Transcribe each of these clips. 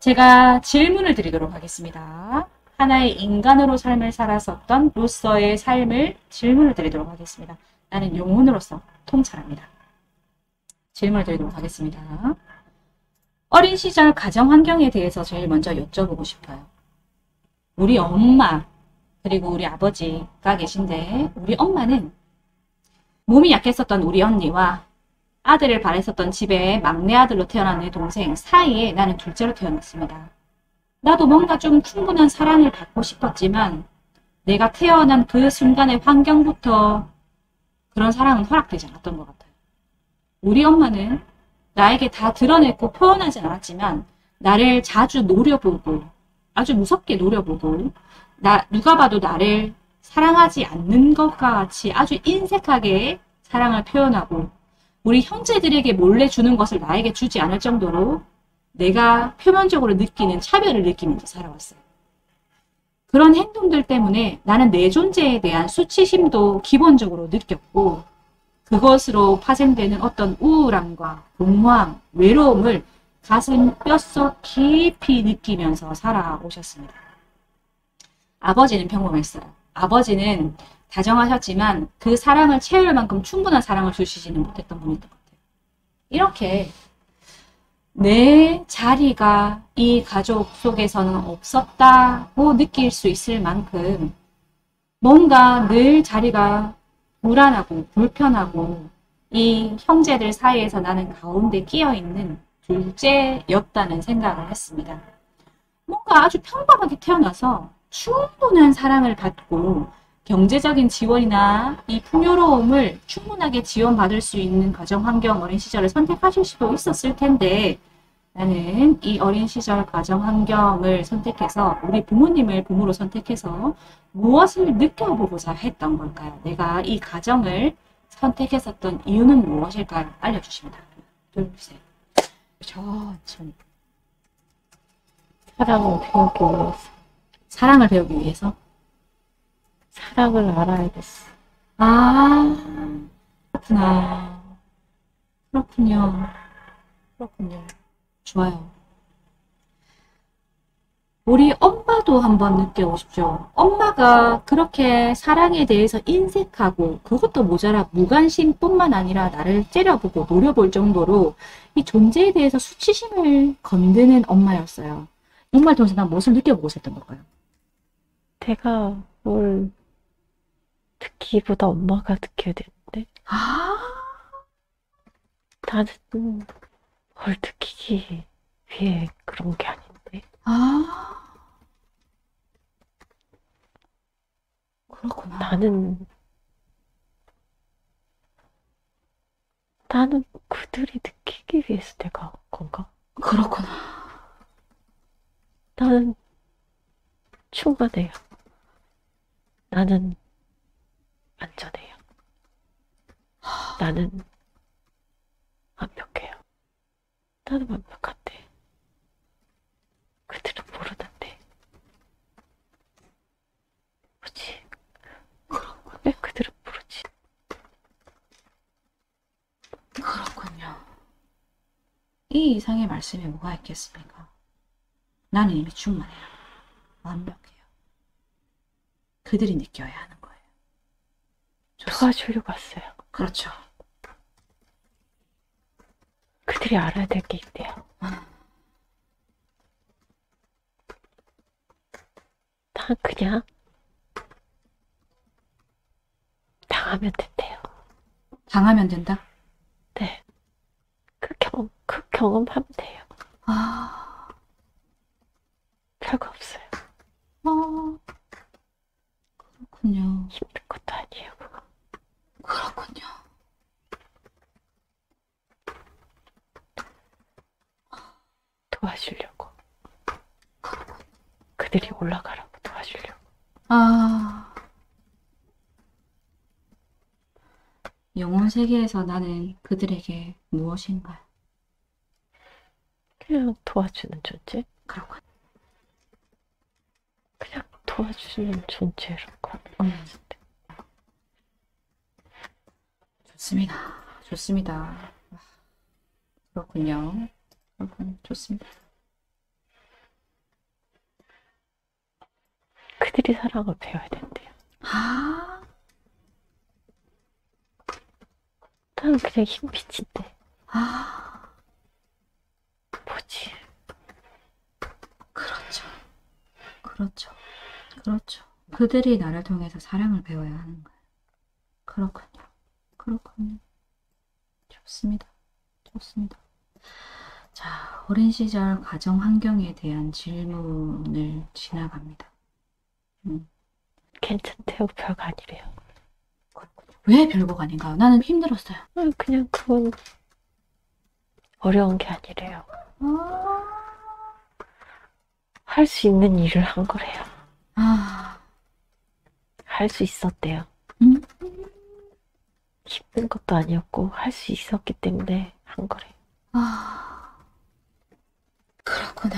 제가 질문을 드리도록 하겠습니다. 하나의 인간으로 삶을 살았었던 로서의 삶을 질문을 드리도록 하겠습니다. 나는 영혼으로서 통찰합니다. 질문을 드리도록 하겠습니다. 어린 시절 가정 환경에 대해서 제일 먼저 여쭤보고 싶어요. 우리 엄마 그리고 우리 아버지가 계신데 우리 엄마는 몸이 약했었던 우리 언니와 아들을 바랬었던 집에 막내 아들로 태어난 내 동생 사이에 나는 둘째로 태어났습니다. 나도 뭔가 좀 충분한 사랑을 받고 싶었지만 내가 태어난 그 순간의 환경부터 그런 사랑은 허락되지 않았던 것 같아요. 우리 엄마는 나에게 다 드러냈고 표현하진 않았지만 나를 자주 노려보고 아주 무섭게 노려보고 누가 봐도 나를 사랑하지 않는 것과 같이 아주 인색하게 사랑을 표현하고 우리 형제들에게 몰래 주는 것을 나에게 주지 않을 정도로 내가 표면적으로 느끼는 차별을 느끼면서 살아왔어요. 그런 행동들 때문에 나는 내 존재에 대한 수치심도 기본적으로 느꼈고 그것으로 파생되는 어떤 우울함과 공허함, 외로움을 가슴 뼛속 깊이 느끼면서 살아오셨습니다. 아버지는 평범했어요. 아버지는 다정하셨지만 그 사랑을 채울 만큼 충분한 사랑을 주시지는 못했던 분이었던 것 같아요. 이렇게 내 자리가 이 가족 속에서는 없었다고 느낄 수 있을 만큼 뭔가 늘 자리가 불안하고 불편하고 이 형제들 사이에서 나는 가운데 끼어있는 둘째였다는 생각을 했습니다. 뭔가 아주 평범하게 태어나서 충분한 사랑을 받고 경제적인 지원이나 이 풍요로움을 충분하게 지원받을 수 있는 가정 환경 어린 시절을 선택하실 수도 있었을 텐데 나는 이 어린 시절 가정 환경을 선택해서 우리 부모님을 부모로 선택해서 무엇을 느껴보고자 했던 걸까요? 내가 이 가정을 선택했었던 이유는 무엇일까요? 알려주십니다. 둘, 셋. 천천히. 사랑을 배우기 위해서. 사랑을 배우기 위해서? 사랑을 알아야겠어. 아, 그렇구나. 그렇군요. 그렇군요. 좋아요. 우리 엄마도 한번 느껴보십시오. 엄마가 그렇게 사랑에 대해서 인색하고 그것도 모자라 무관심뿐만 아니라 나를 째려보고 노려볼 정도로 이 존재에 대해서 수치심을 건드는 엄마였어요. 이 엄마를 통해서 난 무엇을 느껴보고 있었던 걸까요? 내가 뭘 듣기보다 엄마가 느껴야 되는데 아, 나는 뭘 느끼기 위해 그런 게 아닌데. 아, 그렇구나. 나는 그들이 느끼기 위해서 내가 한 건가? 그렇구나. 나는 충만해요. 나는 안전해요. 나는 완벽해요. 나는 완벽한데 그들은 모르는데 뭐지? 왜 그들은 모르지? 그렇군요. 이 이상의 말씀에 뭐가 있겠습니까? 나는 이미 충만해요. 완벽해요. 그들이 느껴야 하는 거예요. 좋습니다. 도와주려고 왔어요. 그렇죠. 그들이 알아야 될 게 있대요. 난 그냥 당하면 된대요. 당하면 된다? 네. 그 경험하면 돼요. 아, 별거 없어요. 아, 그렇군요. 힘든 것도 아니에요, 그거. 그렇군요. 도와주려고. 그들이 올라가라고 도와주려고. 아, 영혼 세계에서 나는 그들에게 무엇인가? 그냥 도와주는 존재? 그렇군. 그냥 도와주는 존재라고 하는 것 같은데. 좋습니다. 좋습니다. 그렇군요. 그렇군. 좋습니다. 그들이 사랑을 배워야 된대요. 아, 나는 그냥 흰빛인데 아, 뭐지? 그렇죠. 그렇죠. 그렇죠. 그들이 나를 통해서 사랑을 배워야 하는 거예요. 그렇군요. 그렇군요. 좋습니다. 좋습니다. 자, 어린 시절 가정 환경에 대한 질문을 지나갑니다. 괜찮대요. 별거 아니래요. 그렇군요. 왜 별거가 아닌가요? 나는 힘들었어요. 그냥 그건 어려운 게 아니래요. 할 수 있는 일을 한 거래요. 할 수 있었대요. 힘든 것도 아니었고 할 수 있었기 때문에 한 거래요. 그렇구나.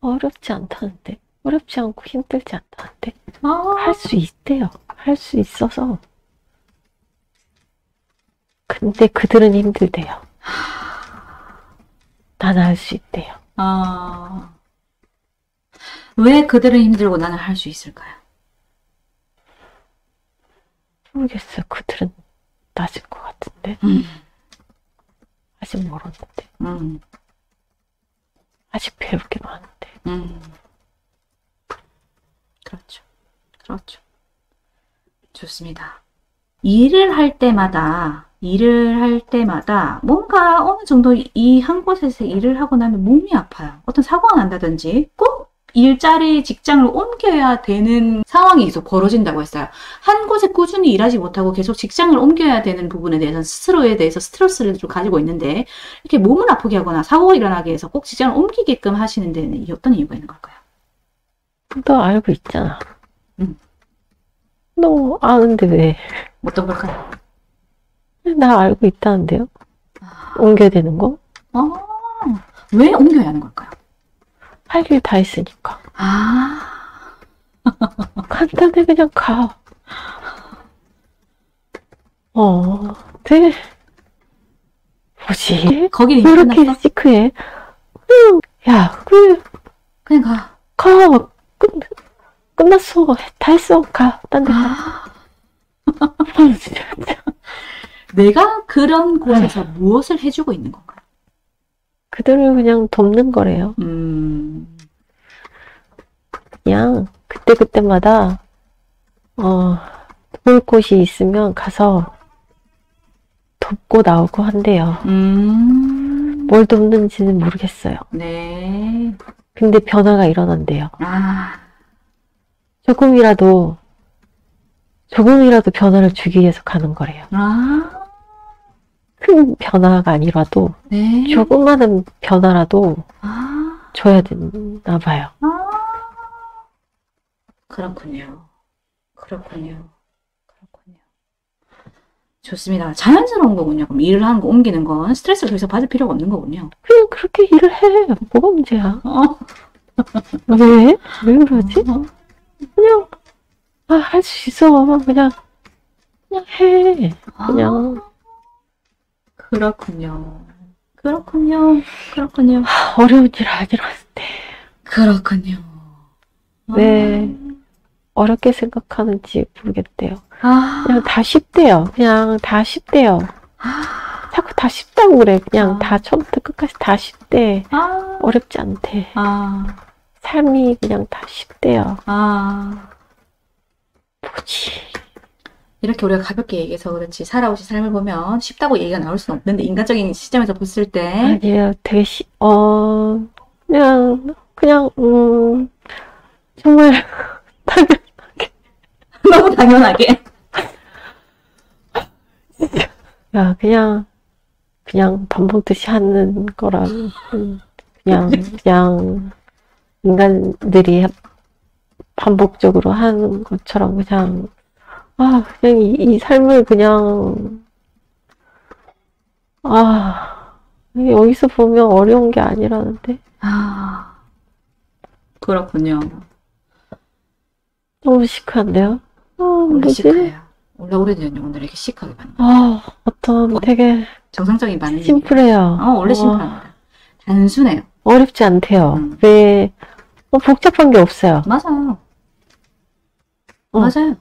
어렵지 않다는데, 어렵지 않고 힘들지 않다는데 할 수 있대요. 할 수 있어서. 근데 그들은 힘들대요. 나는 할 수 있대요. 왜 그들은 힘들고 나는 할 수 있을까요? 모르겠어요. 그들은 낮을 것 같은데. 아직 멀었는데. 아직 배울 게 많은데. 그렇죠. 그렇죠. 좋습니다. 일을 할 때마다 뭔가 어느 정도 이 한 곳에서 일을 하고 나면 몸이 아파요. 어떤 사고가 난다든지 꼭 일자리 직장을 옮겨야 되는 상황이 계속 벌어진다고 했어요. 한 곳에 꾸준히 일하지 못하고 계속 직장을 옮겨야 되는 부분에 대해서는 스스로에 대해서 스트레스를 좀 가지고 있는데 이렇게 몸을 아프게 하거나 사고가 일어나게 해서 꼭 직장을 옮기게끔 하시는 데는 어떤 이유가 있는 걸까요? 너 알고 있잖아. 너 아는데 왜? 어떤 걸까요? 나 알고 있다는데요? 옮겨야 되는 거? 왜 옮겨야 하는 걸까요? 할 일 다 했으니까. 간단해, 그냥 가. 되게, 뭐지? 거기는 왜 이미 이렇게 끝났어? 시크해? 야, 그냥 가. 끝났어. 다 했어. 가. 딴 데 가. 진짜. 내가 그런 곳에서 무엇을 해주고 있는 건가요? 그들을 그냥 돕는 거래요. 그냥 그때그때마다 볼 곳이 있으면 가서 돕고 나오고 한대요. 뭘 돕는지는 모르겠어요. 네. 근데 변화가 일어난대요. 아, 조금이라도 변화를 주기 위해서 가는 거래요. 큰 변화가 아니라도 네. 조그마한 변화라도 줘야 되나 봐요. 그렇군요. 그렇군요. 그렇군요. 좋습니다. 자연스러운 거군요. 그럼 일을 하는 거 옮기는 건 스트레스를 더 이상 받을 필요가 없는 거군요. 그냥 그렇게 일을 해. 뭐가 문제야? 왜? 왜 그러지? 그냥 할 수 있어. 그냥 해. 그냥. 그렇군요. 그렇군요. 그렇군요. 어려운 일 아니라는데. 그렇군요. 왜 어렵게 생각하는지 모르겠대요. 그냥 다 쉽대요. 그냥 다 쉽대요. 자꾸 다 쉽다고 그래. 그냥 다 처음부터 끝까지 다 쉽대. 어렵지 않대. 삶이 그냥 다 쉽대요. 뭐지? 이렇게 우리가 가볍게 얘기해서 그렇지 살아오신 삶을 보면 쉽다고 얘기가 나올 수는 없는데 인간적인 시점에서 봤을 때 아니에요. 되게 그냥 정말 당연하게 너무 당연하게 야 그냥 밥 먹듯이 하는 거랑 그냥 인간들이 반복적으로 하는 것처럼 그냥 이 삶을 그냥 여기서 보면 어려운 게 아니라는데. 그렇군요. 너무 시크한데요? 원래 뭐지? 시크해요. 원래 오래된 오늘 이렇게 시크하게 받는 어떤 되게 정상적인 반응이 심플해요. 원래 심플합니다. 단순해요. 어렵지 않대요. 왜 복잡한 게 없어요. 맞아요. 맞아요.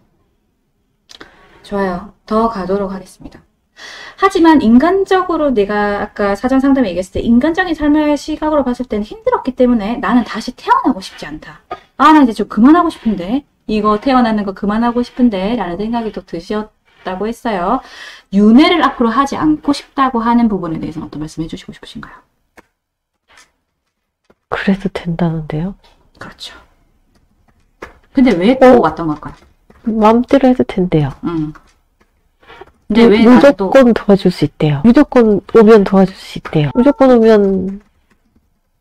좋아요. 더 가도록 하겠습니다. 하지만 인간적으로 내가 아까 사전 상담에 얘기했을 때 인간적인 삶의 시각으로 봤을 때는 힘들었기 때문에 나는 다시 태어나고 싶지 않다. 아, 나 이제 좀 그만하고 싶은데. 이거 태어나는 거 그만하고 싶은데 라는 생각이 또 드셨다고 했어요. 윤회를 앞으로 하지 않고 싶다고 하는 부분에 대해서는 어떤 말씀 해주시고 싶으신가요? 그래도 된다는데요? 그렇죠. 근데 왜 또 왔던 걸까요? 마음대로 해도 된대요. 근데 왜 무조건 도와줄 수 있대요. 무조건 오면 도와줄 수 있대요. 무조건 오면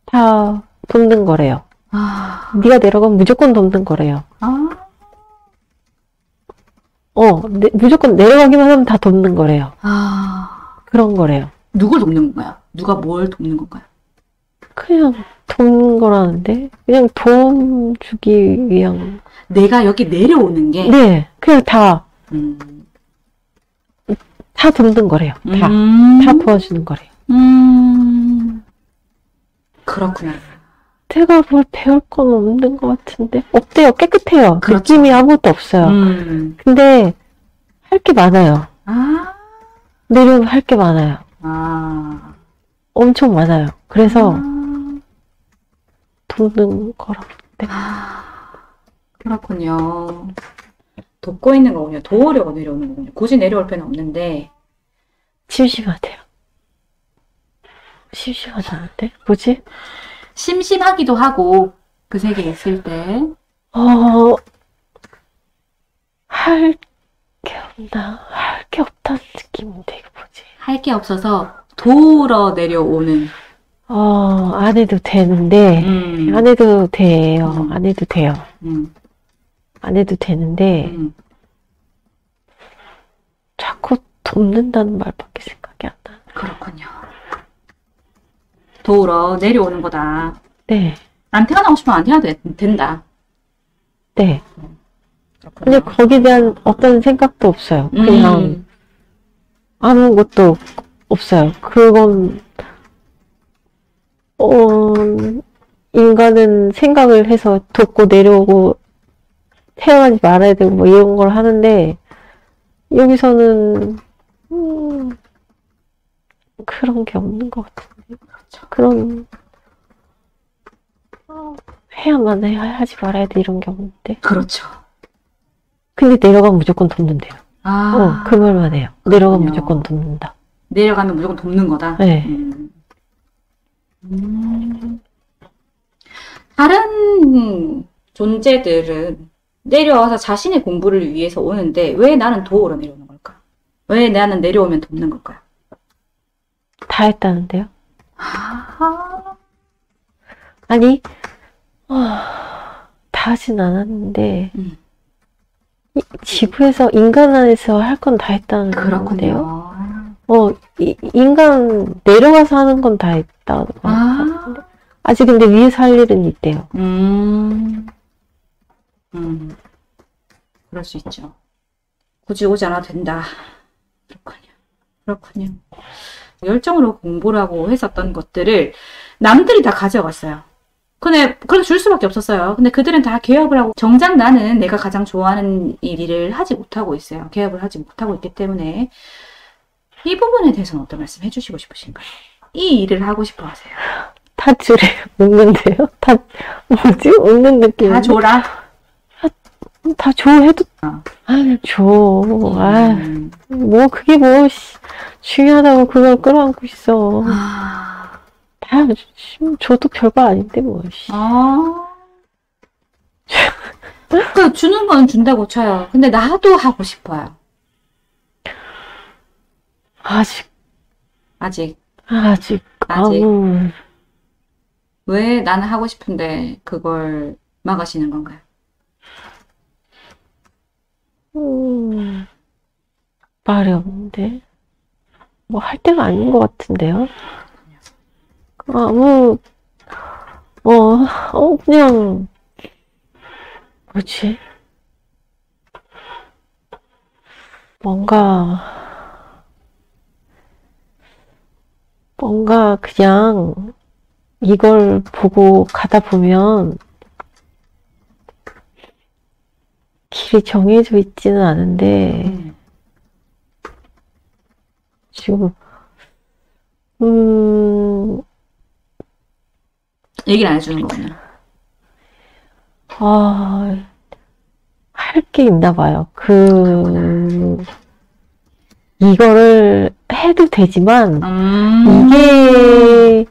다 돕는 거래요. 네가 내려가면 무조건 돕는 거래요. 무조건 내려가기만 하면 다 돕는 거래요. 그런 거래요. 누굴 돕는 건가요? 누가 뭘 돕는 건가요? 그냥 돕는 거라는데? 그냥 도움 주기 위한. 내가 여기 내려오는 게? 네, 그냥 다 돕는 거래요. 다 도와주는 거래요. 그렇구나. 제가 뭘 배울 건 없는 것 같은데? 없대요. 깨끗해요. 그렇죠. 느낌이 아무것도 없어요. 근데 할 게 많아요. 내려오면 할 게 많아요. 엄청 많아요. 그래서 돕는 거라고. 네. 그렇군요. 돕고 있는 거군요. 도우려고 내려오는 거군요. 굳이 내려올 필요는 없는데. 심심하대요. 심심하지 않은데? 뭐지? 심심하기도 하고 그 세계에 있을 때 할 게 없나? 할 게 없다는 느낌인데 이거 뭐지? 할 게 없어서 도우러 내려오는. 안 해도 되는데 안 해도 돼요. 안 해도 돼요. 안 해도 되는데 자꾸 돕는다는 말밖에 생각이 안 나. 그렇군요. 도우러 내려오는 거다. 네. 안 태어나고 싶으면 안 태어나도 된다. 네. 그렇군요. 근데 거기에 대한 어떤 생각도 없어요. 그냥 아무것도 없어요. 그건 인간은 생각을 해서 돕고 내려오고 태어나지 말아야 되고 뭐 이런 걸 하는데 여기서는 그런 게 없는 것 같은데. 그렇죠. 그런 해야만 해, 하지 말아야 돼 이런 게 없는데. 그렇죠. 근데 내려가면 무조건 돕는데요. 그 말만 해요. 내려가면 그렇군요. 무조건 돕는다. 내려가면 무조건 돕는 거다. 네. 다른 존재들은 내려와서 자신의 공부를 위해서 오는데 왜 나는 도우러 내려오는 걸까? 왜 나는 내려오면 돕는 걸까요? 다 했다는데요? 아니, 다 하진 않았는데 지구에서 인간 안에서 할 건 다 했다는 건데요. 그렇군요. 인간 내려가서 하는 건 다 했다는 것 같은데. 아직 근데 위에서 할 일은 있대요. 그럴 수 있죠. 굳이 오지 않아도 된다. 그렇군요. 열정으로 공부를 하고 했었던 것들을 남들이 다 가져갔어요. 근데 그래도 줄 수밖에 없었어요. 근데 그들은 다 개업을 하고 정작 나는 내가 가장 좋아하는 일을 하지 못하고 있어요. 개업을 하지 못하고 있기 때문에 이 부분에 대해서는 어떤 말씀 해주시고 싶으신가요? 이 일을 하고 싶어 하세요. 다 주래요. 웃는데요? 다 뭐지? 웃는 느낌. 다 줘라. 다 줘 해도 줘. 뭐 그게 뭐 중요하다고 그걸 끌어안고 있어. 다 줘도 별거 아닌데 뭐. 그 주는 건 준다고 쳐요. 근데 나도 하고 싶어요. 아직. 왜 나는 하고 싶은데 그걸 막으시는 건가요? 말이 없는데. 뭐 할 때가 아닌 것 같은데요? 그냥, 뭐지? 뭔가 그냥 이걸 보고 가다 보면 길이 정해져 있지는 않은데, 지금, 얘기를 안 해주는 거군요. 할 게 있나 봐요. 이거를 해도 되지만, 이게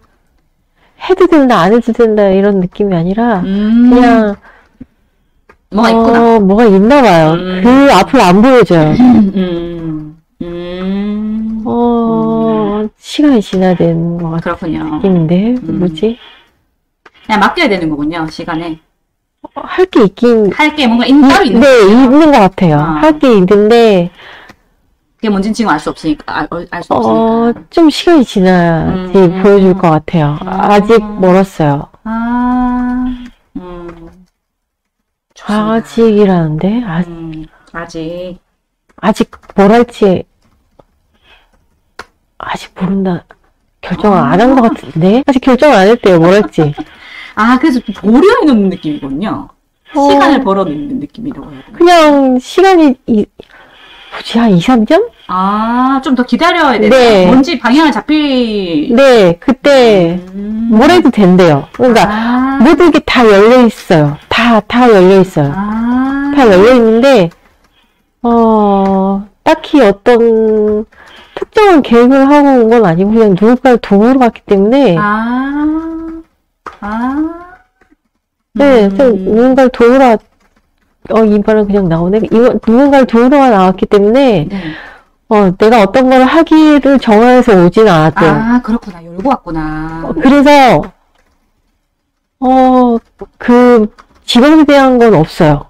해도 된다, 안 해도 된다, 이런 느낌이 아니라, 그냥, 뭐가 있구나. 뭐가 있나 봐요. 그 앞을 안 보여줘요. 시간이 지나야 되는 것 같은 그렇군요. 느낌인데, 뭐지? 그냥 맡겨야 되는 거군요, 시간에. 할 게 있긴. 할 게 뭔가 따로 있는 네, 있는 것 같아요. 할 게 있는데, 그게 뭔지는 지금 알 수 없으니까, 알 수 없으니까. 좀 시간이 지나야지 보여줄 것 같아요. 아직 멀었어요. 아직이라는데? 아직 뭘 할지, 아직 모른다. 결정을 안 한 것 같은데? 아직 결정을 안 했대요, 뭘 할지. 그래서 보려놓는 느낌이군요. 시간을 벌어놓는 느낌이라고 해야 되나? 그냥 시간이, 한 2, 3년? 좀 더 기다려야 되나? 네. 뭔지 방향을 네, 그때 뭘 해도 된대요. 그러니까 모든 게 다 열려 있어요. 다 열려 있어요. 다 열려 있는데, 딱히 어떤 특정한 계획을 하고 온 건 아니고 그냥 누군가를 도우러 갔기 때문에 네, 누군가를 도우러 이 말은 그냥 나오네. 누군가를 도우러 나왔기 때문에 내가 어떤 걸 하기를 정해서 오진 않았대요. 그렇구나. 열고 왔구나. 그래서 직업에 대한 건 없어요.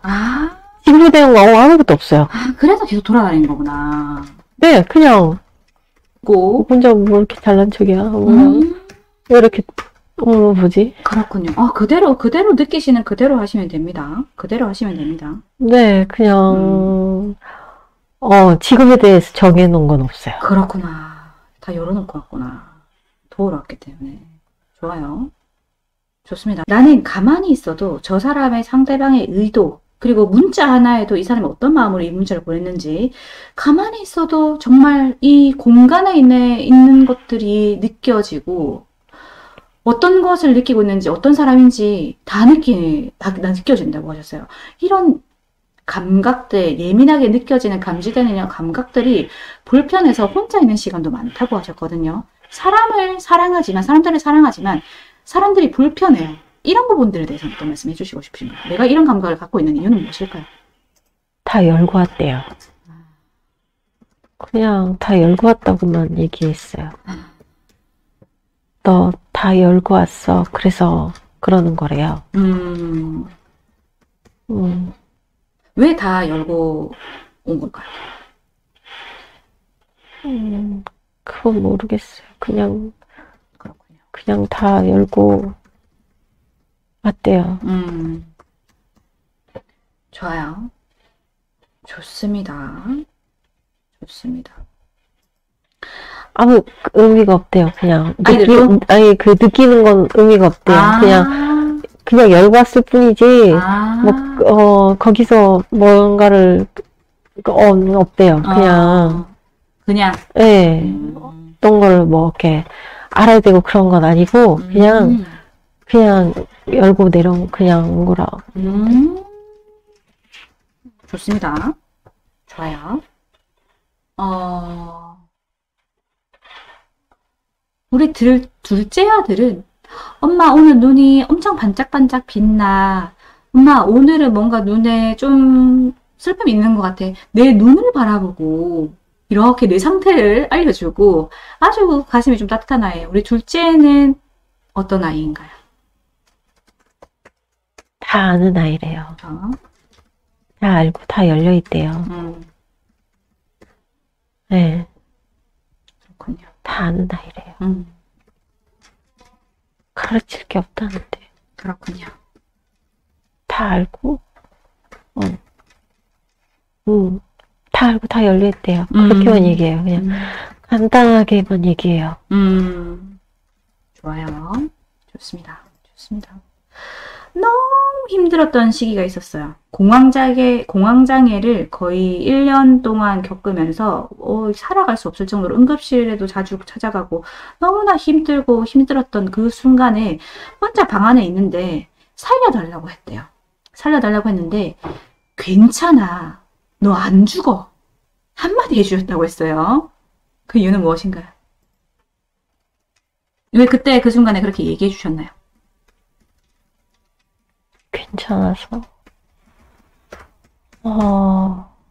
직업에 대한 거 아무것도 없어요. 그래서 계속 돌아다니는 거구나. 네, 그냥 혼자 뭐 이렇게 잘난 척이야. 왜 이렇게 뭐지? 그렇군요. 그대로 느끼시는 그대로 하시면 됩니다. 그대로 하시면 됩니다. 네, 그냥 직업에 대해서 정해놓은 건 없어요. 그렇구나. 다 열어놓고 왔구나. 도우러 왔기 때문에. 좋아요. 좋습니다. 나는 가만히 있어도 저 사람의 상대방의 의도, 그리고 문자 하나에도 이 사람이 어떤 마음으로 이 문자를 보냈는지 가만히 있어도 정말 이 공간에 있는 것들이 느껴지고 어떤 것을 느끼고 있는지 어떤 사람인지 다 느껴진다고 하셨어요. 이런 감각들, 예민하게 느껴지는 감지되는 이런 감각들이 불편해서 혼자 있는 시간도 많다고 하셨거든요. 사람들을 사랑하지만 사람들이 불편해요. 이런 부분들에 대해서 또 말씀해 주시고 싶으십니까? 내가 이런 감각을 갖고 있는 이유는 무엇일까요? 다 열고 왔대요. 그냥 다 열고 왔다고만 얘기했어요. 너 다 열고 왔어. 그래서 그러는 거래요. 왜 다 열고 온 걸까요? 그건 모르겠어요. 그렇군요. 그냥 다 열고 왔대요. 좋아요. 좋습니다. 아무 의미가 없대요. 그냥 느끼는 건 의미가 없대요. 그냥 열고 왔을 뿐이지 거기서 뭔가를 없대요. 그냥 네. 어떤 걸 뭐 이렇게 알아야 되고 그런 건 아니고 그냥 열고 그냥 온 거라. 좋습니다. 좋아요. 우리 둘째 아들은 엄마 오늘 눈이 엄청 반짝반짝 빛나. 엄마 오늘은 뭔가 눈에 좀 슬픔이 있는 것 같아. 내 눈을 바라보고 이렇게 내 상태를 알려주고 아주 가슴이 좀 따뜻한 아이예요. 우리 둘째는 어떤 아이인가요? 다 아는 아이래요. 다 알고 다 열려있대요. 네. 그렇군요. 다 아는 아이래요. 가르칠 게 없다는데. 그렇군요. 다 알고, 다 알고 다 열려있대요. 그렇게만 얘기해요. 그냥 간단하게만 얘기해요. 좋아요. 좋습니다. 너무 힘들었던 시기가 있었어요. 공황장애를 거의 1년 동안 겪으면서 살아갈 수 없을 정도로 응급실에도 자주 찾아가고 너무나 힘들고 힘들었던 그 순간에 혼자 방 안에 있는데 살려달라고 했대요. 살려달라고 했는데 괜찮아. 너 안 죽어. 한마디 해주셨다고 했어요. 그 이유는 무엇인가요? 왜 그때 그 순간에 그렇게 얘기해 주셨나요? 괜찮아서.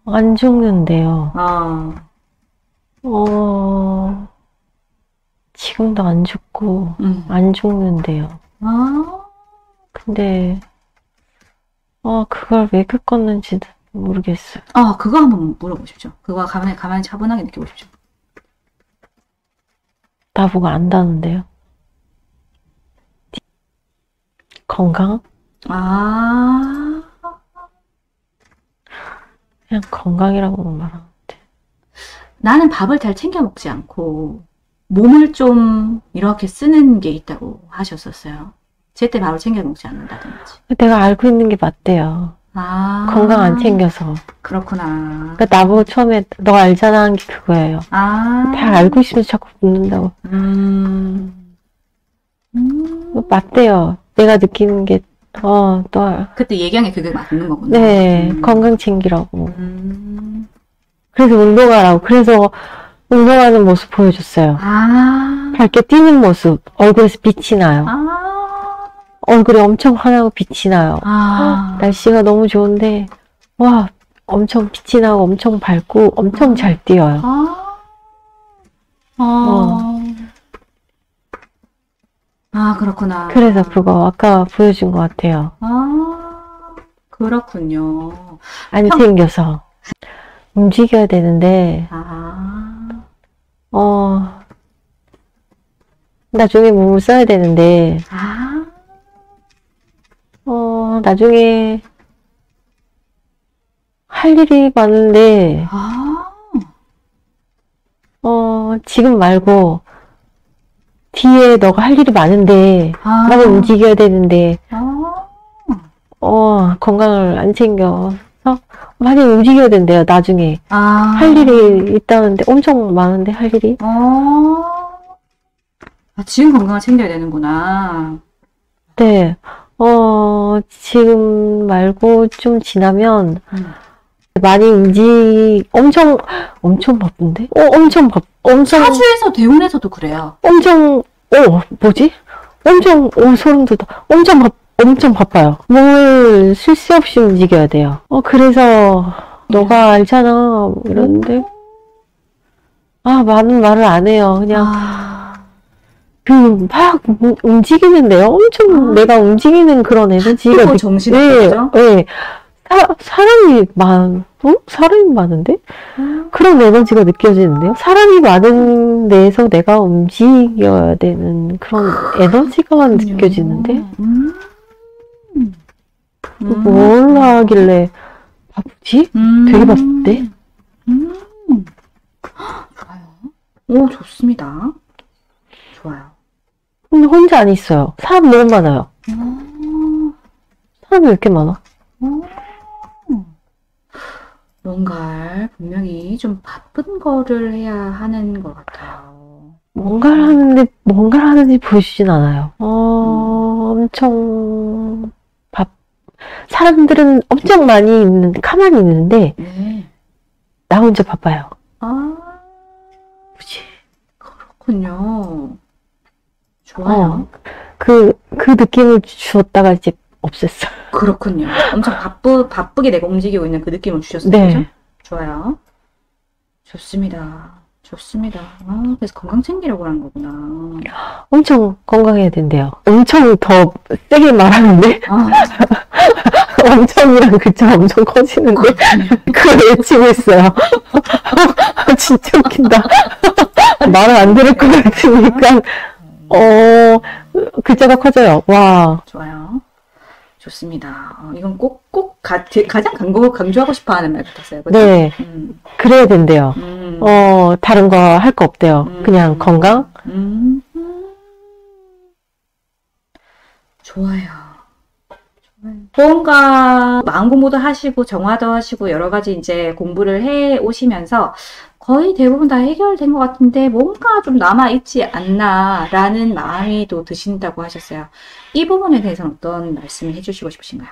안 죽는데요. 지금도 안 죽고, 안 죽는데요. 근데, 그걸 왜 겪었는지도 모르겠어요. 그거 한번 물어보십시오. 그거 가만히 차분하게 느껴보십시오. 나보고 안다는데요. 건강? 그냥 건강이라고 말하는데. 나는 밥을 잘 챙겨 먹지 않고 몸을 좀 이렇게 쓰는 게 있다고 하셨었어요. 제때 밥을 챙겨 먹지 않는다든지. 내가 알고 있는 게 맞대요. 건강 안 챙겨서. 그렇구나. 그러니까 나보고 처음에 너 알잖아 한 게 그거예요. 다 알고 있으면서 자꾸 묻는다고. 맞대요. 내가 느끼는 게 너 그때 얘기한 게 그게 맞는 거구나. 네, 건강 챙기라고. 그래서 운동하라고. 그래서 운동하는 모습 보여줬어요. 밝게 뛰는 모습. 얼굴에서 빛이 나요. 얼굴이 엄청 환하고 빛이 나요. 날씨가 너무 좋은데 와, 엄청 빛이 나고 엄청 밝고 엄청 잘 뛰어요. 그렇구나. 그래서 그거 아까 보여준 것 같아요. 그렇군요. 안 챙겨서. 움직여야 되는데, 나중에 몸을 써야 되는데, 나중에 할 일이 많은데, 지금 말고, 뒤에 너가 할 일이 많은데, 나는 움직여야 되는데, 건강을 안 챙겨서 많이 움직여야 된대요, 나중에. 할 일이 있다는데, 엄청 많은데, 할 일이. 지금 건강을 챙겨야 되는구나. 네. 지금 말고 좀 지나면, 많이 엄청 바쁜데? 사주에서 대운에서도 그래요. 뭐지? 소름 돋아. 엄청 바빠요. 몸을 쉴 새 없이 움직여야 돼요. 그래서, 너가 알잖아. 이러는데, 많은 말을 안 해요. 그냥, 막 움직이는데요. 엄청 내가 움직이는 그런 에너지가. 정신이 거죠? 네. 사람이 많은데? 그런 에너지가 느껴지는데요? 사람이 많은 데에서 내가 움직여야 되는 그런 에너지가 느껴지는데? 뭘 하길래 바쁘지? 되게 바쁜데? 좋아요. 좋습니다. 좋아요. 근데 혼자 안 있어요. 사람 너무 많아요. 사람이 왜 이렇게 많아? 뭔가 분명히 좀 바쁜 거를 해야 하는 것 같아요. 뭔가를 하는지 보여주진 않아요. 엄청 사람들은 엄청 많이 가만히 있는데, 나 혼자 바빠요. 뭐지? 그렇군요. 좋아요. 그 느낌을 주었다가 이제 없앴어요. 그렇군요. 엄청 바쁘게 내가 움직이고 있는 그 느낌을 주셨어요. 네. 그죠? 좋아요. 좋습니다. 그래서 건강 챙기려고 하는 거구나. 엄청 건강해야 된대요. 엄청 더 세게 말하는데? 엄청이란 글자가 엄청 커지는데? 그걸 외치고 있어요. 진짜 웃긴다. 말을 안 들을 것 같으니까, 글자가 커져요. 와. 좋아요. 좋습니다. 이건 꼭 가장 강조하고 싶어 하는 말 같았어요. 그죠? 네. 그래야 된대요. 다른 거 할 거 없대요. 그냥 건강? 좋아요. 뭔가 마음 공부도 하시고 정화도 하시고 여러 가지 이제 공부를 해 오시면서 거의 대부분 다 해결된 것 같은데 뭔가 좀 남아있지 않나라는 마음이 또 드신다고 하셨어요. 이 부분에 대해서는 어떤 말씀을 해주시고 싶으신가요?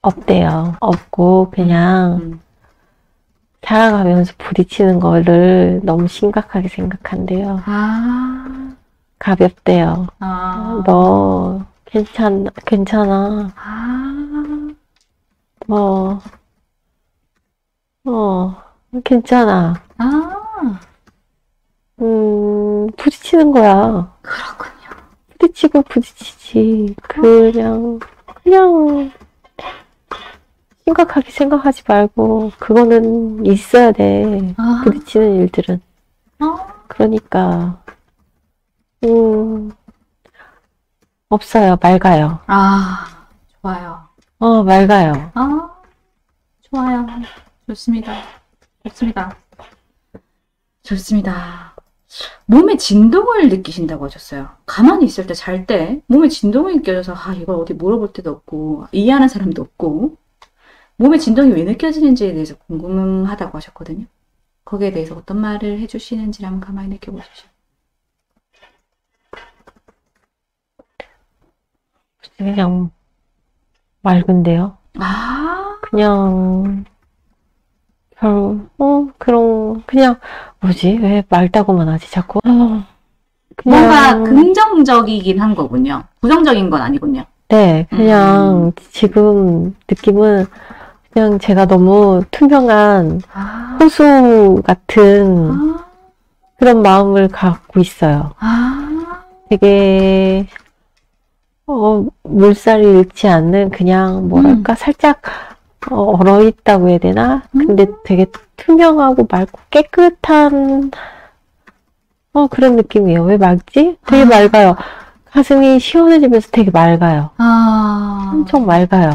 없대요. 없고 그냥 살아가면서 부딪히는 거를 너무 심각하게 생각한대요. 아, 가볍대요. 아, 너 괜찮아. 아, 뭐, 괜찮아. 아, 부딪히는 거야. 그렇군요. 부딪히고 부딪히지. 그냥 심각하게 생각하지 말고, 그거는 있어야 돼. 아, 부딪히는 일들은. 그러니까, 없어요. 맑아요. 아, 좋아요. 맑아요. 아, 좋아요. 좋습니다. 좋습니다. 좋습니다. 몸에 진동을 느끼신다고 하셨어요. 가만히 있을 때, 잘 때, 몸에 진동이 느껴져서, 이걸 어디 물어볼 데도 없고, 이해하는 사람도 없고, 몸에 진동이 왜 느껴지는지에 대해서 궁금하다고 하셨거든요. 거기에 대해서 어떤 말을 해주시는지 한번 가만히 느껴보십시오. 그냥 맑은데요. 그냥 그냥 뭐지? 왜 맑다고만 하지 자꾸? 뭔가 긍정적이긴 한 거군요. 부정적인 건 아니군요. 네, 그냥 지금 느낌은 그냥 제가 너무 투명한 호수 같은 그런 마음을 갖고 있어요. 되게 물살이 잃지 않는 그냥 뭐랄까 살짝 얼어있다고 해야 되나? 근데 되게 투명하고 맑고 깨끗한 그런 느낌이에요. 왜 맑지? 되게 맑아요. 가슴이 시원해지면서 되게 맑아요. 엄청 맑아요.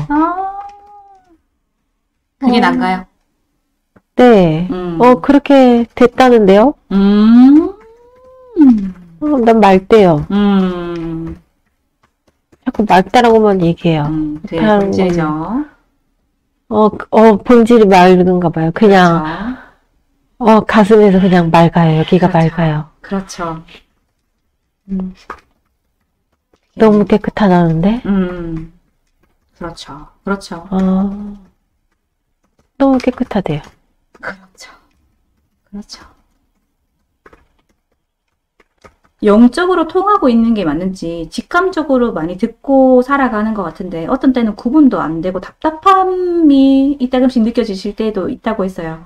그게 난가요? 네. 그렇게 됐다는데요? 난 맑대요. 자꾸 맑다라고만 얘기해요. 되게 본질이죠. 본질이 맑은가 봐요. 그냥, 그렇죠. 가슴에서 그냥 맑아요. 여기가 그렇죠. 맑아요. 그렇죠. 너무 깨끗하다는데? 그렇죠. 그렇죠. 너무 깨끗하대요. 그렇죠. 그렇죠. 영적으로 통하고 있는 게 맞는지 직감적으로 많이 듣고 살아가는 것 같은데 어떤 때는 구분도 안 되고 답답함이 이따금씩 느껴지실 때도 있다고 했어요.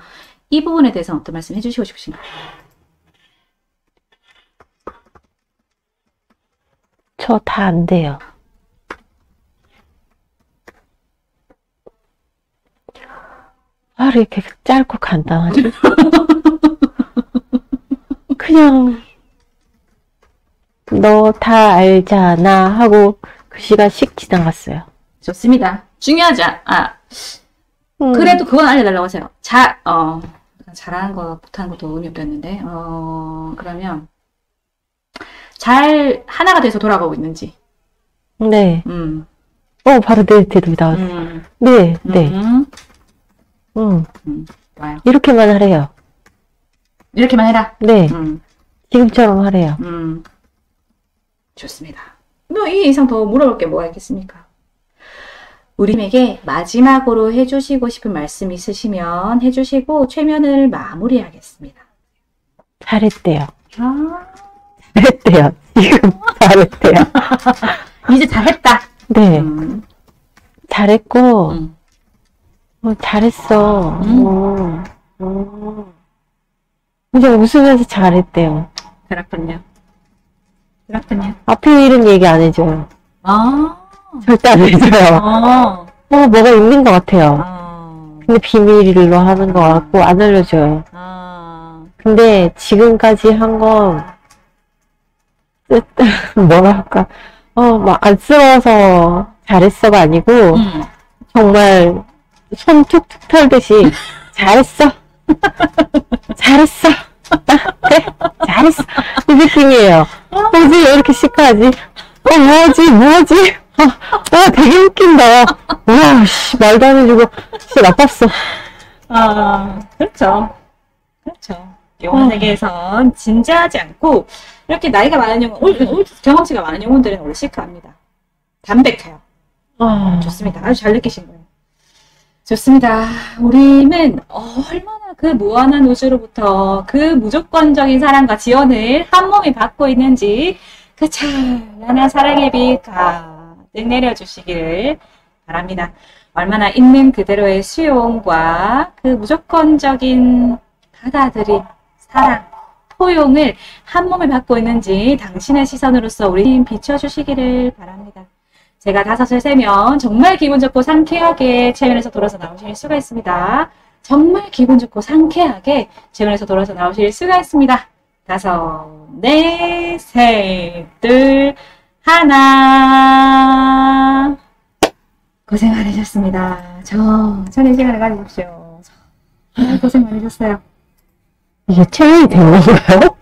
이 부분에 대해서 어떤 말씀 해주시고 싶으신가요? 저 다 안 돼요. 이렇게 짧고 간단하지? 그냥 너 다 알잖아 하고 글씨가 씩 지나갔어요. 좋습니다. 중요하지 그래도 그건 알려달라고 하세요. 잘하는 거 못하는 것도 의미 없겠는데 그러면 잘 하나가 돼서 돌아가고 있는지. 네. 바로 내 대답이 나왔어요. 네. 좋아요. 이렇게만 하래요. 이렇게만 해라. 네. 지금처럼 하래요. 좋습니다. 이 이상 더 물어볼 게 뭐가 있겠습니까? 우리에게 마지막으로 해주시고 싶은 말씀 있으시면 해주시고 최면을 마무리하겠습니다. 잘했대요. 잘했대요. 지금 잘했대요. 이제 잘했다. 네. 잘했고, 잘했어. 이제 웃으면서 잘했대요. 그렇군요. 앞에 일은 얘기 안 해줘요. 절대 안 해줘요. 뭐가 있는 것 같아요. 근데 비밀로 하는 것 같고, 안 알려줘요. 근데 지금까지 한 건, 뭐랄까, 막 안쓰러워서 잘했어가 아니고, 정말 손 툭툭 털듯이, 잘했어. 잘했어. 그래, 잘했어. 이 느낌이에요. 뭐지, 왜 이렇게 시크하지? 뭐하지? 되게 웃긴다. 와, 씨, 말도 안 해주고, 진짜 나빴어. 그렇죠. 그렇죠. 영혼 세계에선 진지하지 않고, 이렇게 나이가 많은 영혼, 경험치가 많은 영혼들은 원래 시크합니다. 담백해요. 좋습니다. 아주 잘 느끼신 거예요. 좋습니다. 우리는 얼마나 그 무한한 우주로부터 그 무조건적인 사랑과 지원을 한 몸에 받고 있는지 그 찬란한 사랑의 빛 가득 내려주시기를 바랍니다. 얼마나 있는 그대로의 수용과 그 무조건적인 받아들임, 사랑, 포용을 한 몸에 받고 있는지 당신의 시선으로서 우리 비춰주시기를 바랍니다. 제가 5을 세면 정말 기분 좋고 상쾌하게 체면에서 돌아서 나오실 수가 있습니다. 정말 기분 좋고 상쾌하게 체면에서 돌아서 나오실 수가 있습니다. 5, 4, 3, 2, 1 고생 많으셨습니다. 천천히 시간을 가지십시오. 고생 많으셨어요. 이게 체면이 된 건가요?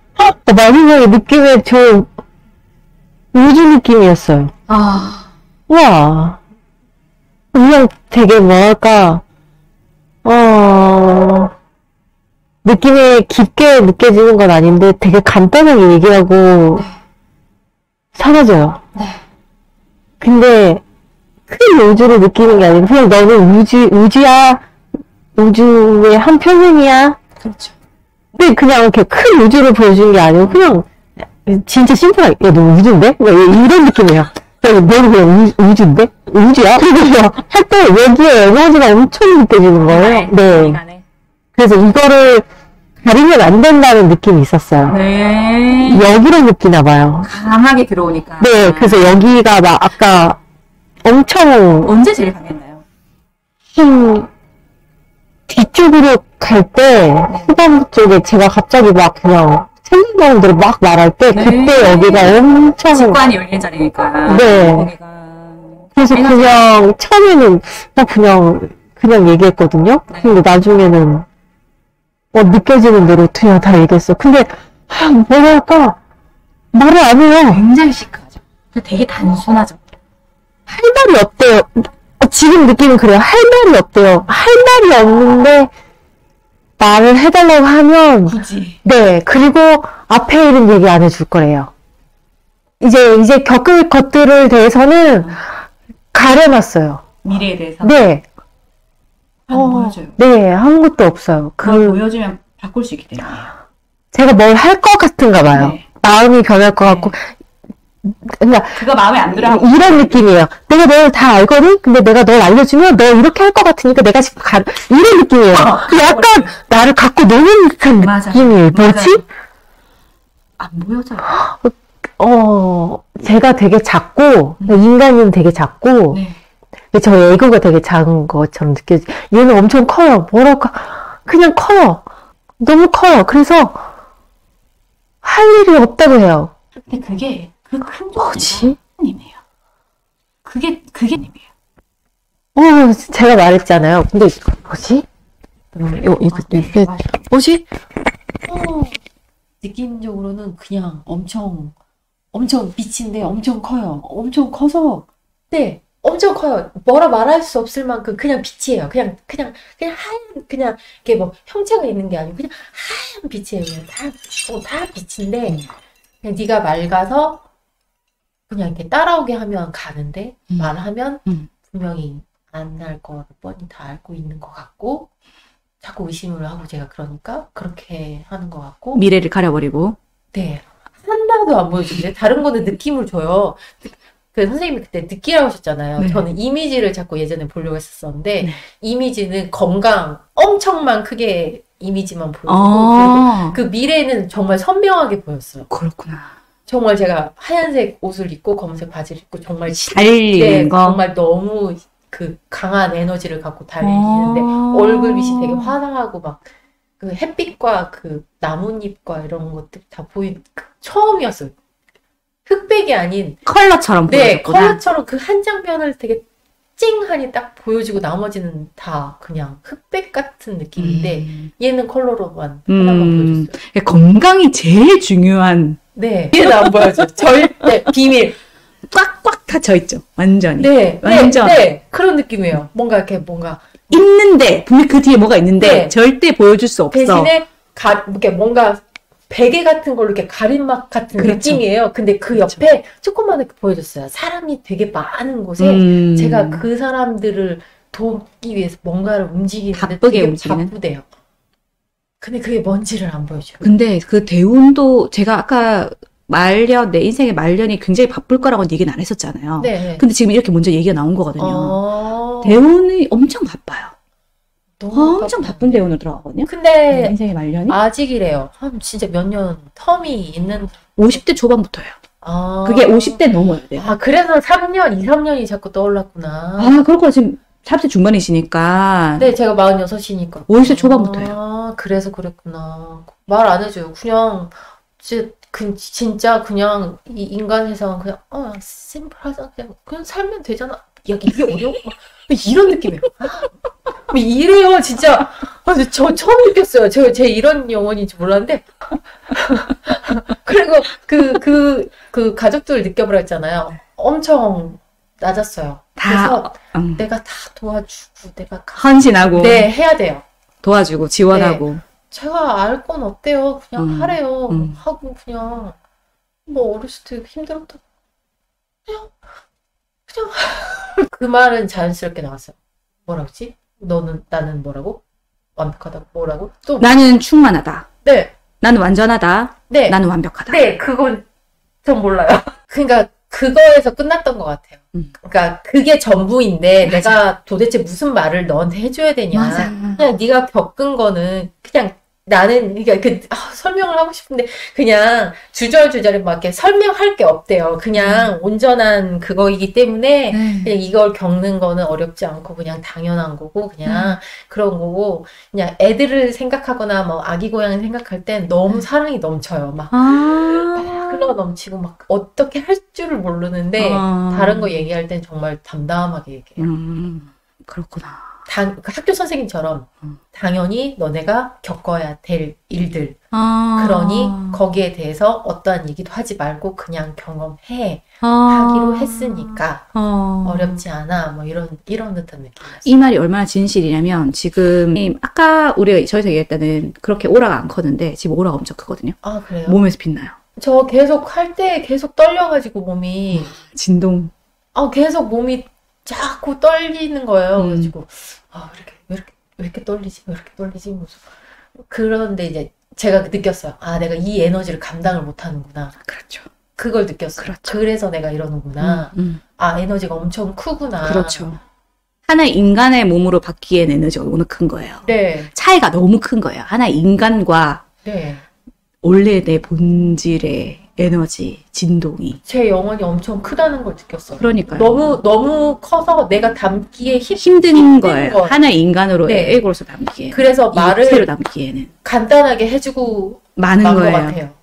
마지막에 느낌에 저 우주 느낌이었어요. 와, 그냥 되게 뭐랄까, 느낌이 깊게 느껴지는 건 아닌데 되게 간단하게 얘기하고 사라져요. 근데 큰 우주를 느끼는 게 아니고 그냥 너는 우주야, 우주의 한 표면이야. 그렇죠. 근데 그냥 이렇게 큰 우주를 보여주는 게 아니고 그냥 진짜 심플하게 야, 너 우주인데? 이런 느낌이에요. 너는 그냥 우주인데? 우주야? 그래서 할 때 여기에 에너지가 엄청 느껴지는 거예요. 네. 그래서 이거를 가리면 안 된다는 느낌이 있었어요. 네. 여기로 느끼나 봐요. 강하게 들어오니까. 네, 그래서 여기가 막 아까 엄청 언제 제일 강했나요? 뒤쪽으로 갈 때 후반 쪽에 제가 갑자기 막 그냥 생각나는 대로 막 말할 때 그때 여기가 엄청 직관이 열린 자리니까. 네. 거기가. 그래서 그냥 처음에는 그냥 얘기했거든요. 근데 나중에는 느껴지는 대로 그냥 다 얘기했어. 근데 뭐랄까 말을 안 해요. 굉장히 시크하죠. 되게 단순하죠. 할 말이 없대요. 지금 느낌은 그래요. 할 말이 없대요. 할 말이 없는데 말을 해달라고 하면 굳이. 네. 그리고 앞에 일은 얘기 안 해줄 거래요. 이제 겪을 것들을 대해서는 가려놨어요. 미래에 대해서? 네. 안 보여줘요. 네. 아무것도 없어요. 그걸 보여주면 바꿀 수 있기 때문에. 제가 뭘 할 것 같은가 봐요. 네. 마음이 변할 것 같고. 그러니까 그거 마음에 안 들어. 이런 느낌이에요. 내가 널 다 알거든? 근데 내가 널 알려주면 너 이렇게 할 것 같으니까 내가 지금 이런 느낌이에요. 약간 나를 갖고 노는 듯한 느낌이 뭐지? 안 보여져요. 제가 되게 작고 인간은 되게 작고 저희 에고가 되게 작은 것처럼 느껴지. 얘는 엄청 커요. 뭐랄까 그냥 커요. 너무 커요. 그래서 할 일이 없다고 해요. 근데 그게 그 큰 뭐지? 님이에요. 그게 님이에요. 제가 말했잖아요. 근데 뭐지? 이거 뭐지? 느낌적으로는 그냥 엄청 빛인데 엄청 커요. 엄청 커서 네, 엄청 커요. 뭐라 말할 수 없을 만큼 그냥 빛이에요. 그냥 하얀 그냥 이게 뭐 형체가 있는 게 아니고 그냥 하얀 빛이에요. 그냥 다 빛인데 그냥 네가 맑아서 그냥 이렇게 따라오게 하면 가는데 말하면 분명히 안 할 거를 뻔히 다 알고 있는 것 같고 자꾸 의심을 하고 제가 그러니까 그렇게 하는 것 같고 미래를 가려버리고. 네. 하나도 안 보여주는데 다른 거는 느낌을 줘요. 그 선생님이 그때 느끼라고 하셨잖아요. 네. 저는 이미지를 자꾸 예전에 보려고 했었는데 이미지는 건강 엄청만 크게 이미지만 보여주고 그리고 그 미래는 정말 선명하게 보였어요. 그렇구나. 정말 제가 하얀색 옷을 입고 검은색 바지를 입고 정말 달리는 거. 정말 너무 그 강한 에너지를 갖고 달리는데 얼굴빛이 되게 화사하고 막 그 햇빛과 그 나뭇잎과 이런 것들 다 보인 처음이었어요. 흑백이 아닌 컬러처럼 네, 보여줬구나. 컬러처럼 그 한 장면을 되게 찡하니 딱 보여주고 나머지는 다 그냥 흑백 같은 느낌인데 얘는 컬러로만 하나만 보여줬어요. 건강이 제일 중요한. 네, 얘는 안 보여줘요. 절대 비밀. 꽉꽉 닫혀있죠. 완전히. 네, 완전. 네, 그런 느낌이에요. 뭔가 이렇게 뭔가 있는데, 분명히 그 뒤에 뭐가 있는데, 네. 절대 보여줄 수 없어. 대신에 이렇게 뭔가 베개 같은 걸로 이렇게 가림막 같은 그렇죠. 느낌이에요. 근데 그 그렇죠. 옆에 조금만 보여줬어요. 사람이 되게 많은 곳에 제가 그 사람들을 돕기 위해서 뭔가를 움직이는데 바쁘게 되게 움직이는? 바쁘대요. 근데 그게 뭔지를 안 보여줘요. 근데 그 대운도 제가 아까 내 인생의 말년이 굉장히 바쁠 거라고는 얘기는 안 했었잖아요. 네. 근데 지금 이렇게 먼저 얘기가 나온 거거든요. 네. 대운이 엄청 바빠요. 너무 엄청 바쁘네. 바쁜 대운으로 들어가거든요. 근데 인생의 말년이. 아직이래요. 한 진짜 몇 년 텀이 있는. 50대 초반부터예요. 아. 그게 50대 넘어야 돼요. 아, 그래서 3년, 2, 3년이 자꾸 떠올랐구나. 아, 그렇고 지금 30대 중반이시니까. 네, 제가 46이니까. 50대 초반부터예요. 아, 그래서 그랬구나. 말 안 해줘요. 그냥, 진짜 그냥 이 인간 세상은 그냥, 심플하자. 그냥 살면 되잖아. 야, 이게 어려워? 이런 느낌이에요. 이래요, 진짜. 저 처음 느꼈어요. 제 이런 영혼인지 몰랐는데. 그리고 그 가족들 느껴보라 했잖아요. 엄청 낮았어요. 그래서 내가 다 도와주고, 헌신하고. 네, 해야 돼요. 도와주고, 지원하고. 제가 알 건 어때요? 그냥 하래요. 하고, 그냥, 뭐, 어렸을 때 힘들었다. 그냥. 그 말은 자연스럽게 나왔어요. 뭐라 그러지? 나는 뭐라고? 완벽하다고? 뭐라고? 또, 나는 충만하다. 네. 나는 완전하다. 네. 나는 완벽하다. 네, 그건 전 몰라요. 그러니까 그거에서 끝났던 것 같아요. 그러니까 그게 전부인데 맞아. 내가 도대체 무슨 말을 너한테 해줘야 되냐. 맞아. 그냥 네가 겪은 거는 그냥 나는 그러니까 설명을 하고 싶은데 그냥 주절주절에 막 이렇게 설명할 게 없대요. 그냥 온전한 그거이기 때문에 그냥 이걸 겪는 거는 어렵지 않고 그냥 당연한 거고 그냥 그런 거고 그냥 애들을 생각하거나 뭐 아기 고양이 생각할 땐 너무 사랑이 넘쳐요. 막 흘러 넘치고 막 어떻게 할 줄을 모르는데 다른 거 얘기할 땐 정말 담담하게 얘기해요. 그렇구나. 그 학교 선생님처럼 당연히 너네가 겪어야 될 일들 그러니 거기에 대해서 어떠한 얘기도 하지 말고 그냥 경험해 하기로 했으니까 어렵지 않아 뭐 이런 듯한 느낌이었어요. 이 말이 얼마나 진실이냐면 지금 아까 저희가 얘기했다는 그렇게 오라가 안 컸는데 지금 오라가 엄청 크거든요. 아 그래요? 몸에서 빛나요. 저 계속 할 때 계속 떨려가지고 몸이 진동. 계속 몸이 자꾸 떨리는 거예요. 그래가지고 왜 이렇게 떨리지? 왜 이렇게 떨리지? 무슨 그런데 이제 제가 느꼈어요. 내가 이 에너지를 감당을 못하는구나. 그렇죠. 그걸 느꼈어요. 그렇죠. 그래서 내가 이러는구나. 에너지가 엄청 크구나. 그렇죠. 하나의 인간의 몸으로 받기엔 에너지가 너무 큰 거예요. 네. 차이가 너무 큰 거예요. 하나의 인간과 네. 원래 내 본질의 에너지, 진동이. 제 영혼이 엄청 크다는 걸 느꼈어요. 그러니까요. 너무 커서 내가 담기에 힘든 거예요. 거. 하나의 인간으로 네. 에고로서 담기에. 그래서 말을 담기에는 간단하게 해주고 많은 만 거예요. 것 같아요.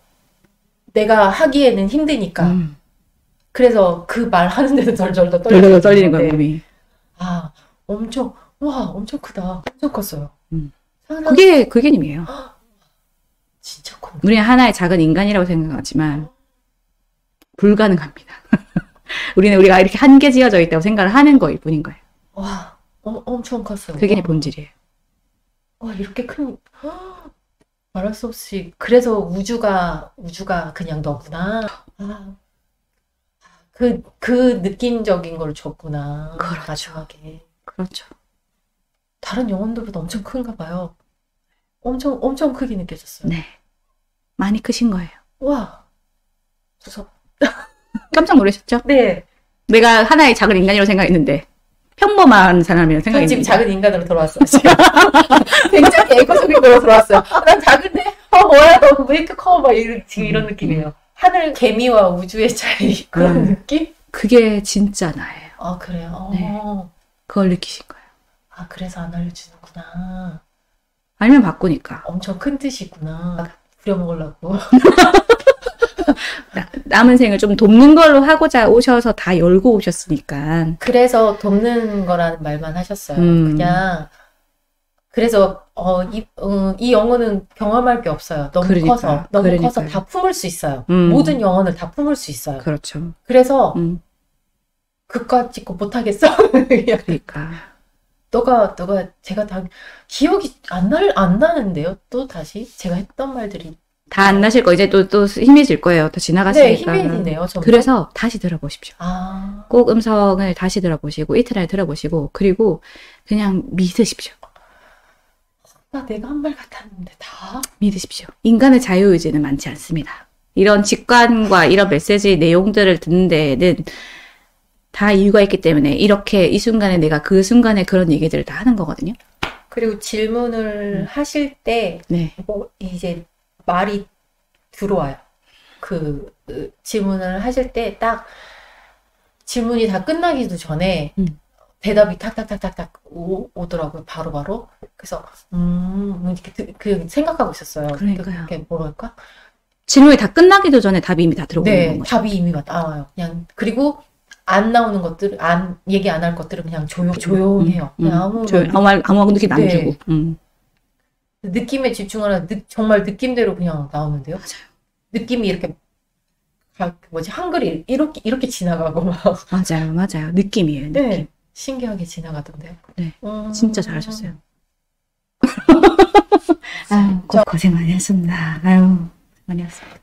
내가 하기에는 힘드니까. 그래서 그 말 하는데도 덜덜 떨리는 거예요, 몸이. 엄청 크다. 엄청 컸어요. 그게 개념이에요. 진짜 컸네. 우리는 하나의 작은 인간이라고 생각하지만 불가능합니다. 우리가 이렇게 한계 지어져 있다고 생각을 하는 거일 뿐인 거예요. 엄청 컸어요. 그게 본질이에요. 이렇게 큰 말할 수 없이 그래서 우주가 그냥 너구나. 그 느낌적인 걸 줬구나. 그렇죠. 마지막에. 그렇죠. 다른 영혼들보다 엄청 큰가 봐요. 엄청 크게 느껴졌어요. 네. 많이 크신 거예요. 와. 무섭. 깜짝 놀라셨죠? 네. 내가 하나의 작은 인간이라고 생각했는데 평범한 사람이라고 전 지금 생각했는데 작은 인간으로 돌아왔어요. 굉장히 에고적인 걸로 돌아왔어요. 난 작은데 뭐야 너 왜 이렇게 커? 막 지금 이런 느낌이에요. 하늘 개미와 우주의 차이 그런 느낌? 그게 진짜 나예요. 그래요? 네. 그걸 느끼신 거예요. 그래서 안 알려주는구나. 알면 바꾸니까. 엄청 큰 뜻이구나. 부려먹으려고. 남은 생을 좀 돕는 걸로 하고자 오셔서 다 열고 오셨으니까. 그래서 돕는 거라는 말만 하셨어요. 그냥 그래서 이 영혼은 경험할 게 없어요. 너무 커서 다 품을 수 있어요. 모든 영혼을 다 품을 수 있어요. 그렇죠. 그래서 그까 찍고 못하겠어. 그냥 그러니까. 너가 제가 다 기억이 안 나는데요. 또 다시 제가 했던 말들이 다 안 나실 거 이제 또 희미해질 거예요. 더 네, 지나갔으니까. 희미해지네요. 점점. 그래서 다시 들어보십시오. 아, 꼭 음성을 다시 들어보시고 이틀 안에 들어보시고 그리고 그냥 믿으십시오. 나 내가 한 말 같았는데 다. 믿으십시오. 인간의 자유의지는 많지 않습니다. 이런 직관과 이런 메시지 내용들을 듣는 데에는 다 이유가 있기 때문에 이렇게 이 순간에 내가 그 순간에 그런 얘기들을 다 하는 거거든요. 그리고 질문을 하실 때 네. 뭐 이제 말이 들어와요. 질문을 하실 때 딱 질문이 다 끝나기도 전에 대답이 탁탁탁탁탁 오더라고요. 바로바로. 그래서 이렇게 생각하고 있었어요. 그러니까요. 이렇게 뭐랄까? 질문이 다 끝나기도 전에 답이 이미 다 들어오는 네, 거죠. 답이 이미 나와요. 그냥 그리고 안 나오는 것들, 얘기 안 할 것들은 그냥 조용해요. 그냥 아무 느낌 안 네. 주고. 느낌에 집중하라. 정말 느낌대로 그냥 나오는데요. 맞아요. 느낌이 이렇게 한글이 이렇게 지나가고 막. 맞아요. 느낌이에요. 느낌. 네, 신기하게 지나가던데요. 네, 진짜 잘하셨어요. 자, 고생 많이 했습니다. 많이 했습니다.